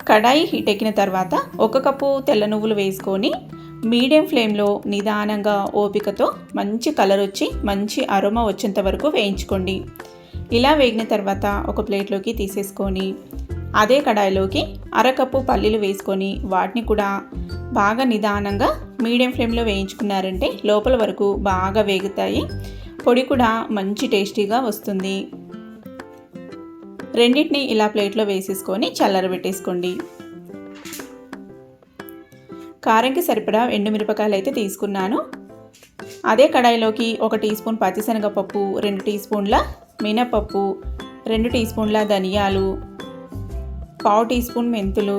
కడాయి heat ఎక్కిన తర్వాత 1 cup తెల్ల నువ్వులు వేసుకొని మీడియం ఫ్లేమ్లో నిదానంగా ఓపికతో మంచి కలర్ వచ్చి మంచి అరోమా వచ్చేంత వరకు వేయించుకోండి. ఇలా వేగిన తర్వాత ఒక ప్లేట్లోకి తీసేసుకొని అదే కడాయిలోకి 1/2 కప్పు పల్లీలు వేసుకొని వాటిని కూడా బాగా నిదానంగా మీడియం ఫ్లేమ్లో వేయించుకున్నారంటే లోపల వరకు బాగా వేగుతాయి. పొడి కూడా మంచి టేస్టీగా వస్తుంది. రెండింటిని ఇలా ప్లేట్లో వేసేసుకొని చల్లారబెట్టేసుకోండి. కారంకి సరిపడా ఎండుమిరపకాయలు అయితే తీసుకున్నాను. అదే కడాయిలోకి 1 టీ స్పూన్ పచ్చిశనగపప్పు, 2 టీ స్పూన్ల మినపప్పు, 2 టీ స్పూన్ల ధనియాలు, 1/2 టీ స్పూన్ మెంతులు,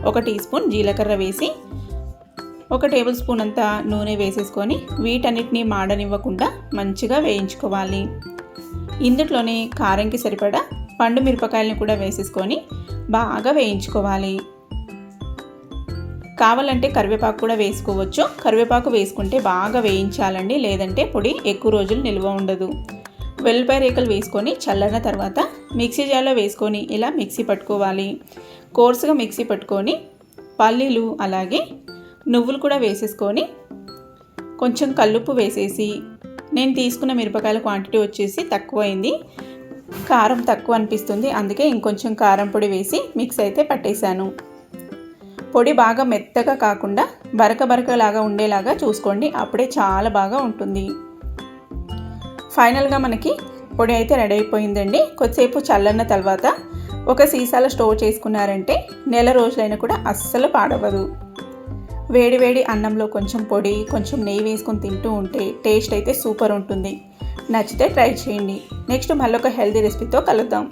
1 టీ స్పూన్ జీలకర్ర వేసి 1 టేబుల్ స్పూన్ అంత నూనె వేసేసుకొని వీటన్నిటిని మాడనివ్వకుండా మంచిగా వేయించుకోవాలి. ఇందులోనే కారంకి సరిపడా పండు మిరపకాయలను కూడా వేసేసుకొని బాగా వేయించుకోవాలి. కావాలంటే కరివేపాకు కూడా వేసుకోవచ్చు. కరివేపాకు వేసుకుంటే బాగా వేయించాలండి, లేదంటే పొడి ఎక్కువ రోజులు నిల్వ ఉండదు. వెల్లుల్లిపాయ రేకలు వేసుకొని చల్లారిన తర్వాత మిక్సీ జార్లో వేసుకొని ఇలా మిక్సీ పట్టుకోవాలి. కోర్సుగా మిక్సీ పట్టుకొని పల్లీలు అలాగే నువ్వులు కూడా వేసేసుకొని కొంచెం కల్లుప్పు వేసేసి, నేను తీసుకున్న మిరపకాయల క్వాంటిటీ వచ్చేసి తక్కువైంది, కారం తక్కువ అనిపిస్తుంది, అందుకే ఇంకొంచెం కారం పొడి వేసి మిక్స్ అయితే పట్టేశాను. పొడి బాగా మెత్తగా కాకుండా బరకలాగా ఉండేలాగా చూసుకోండి, అప్పుడే చాలా బాగా ఉంటుంది. ఫైనల్గా మనకి పొడి అయితే రెడీ అయిపోయిందండి. కొద్దిసేపు చల్లన్న తర్వాత ఒక సీసాలో స్టోర్ చేసుకున్నారంటే నెల రోజులైనా కూడా అస్సలు పాడవదు. వేడి అన్నంలో కొంచెం పొడి, కొంచెం నెయ్యి వేసుకొని తింటూ ఉంటే టేస్ట్ అయితే సూపర్ ఉంటుంది. నచ్చితే ట్రై చేయండి. నెక్స్ట్ మళ్ళొక హెల్తీ రెసిపీతో కలుద్దాం.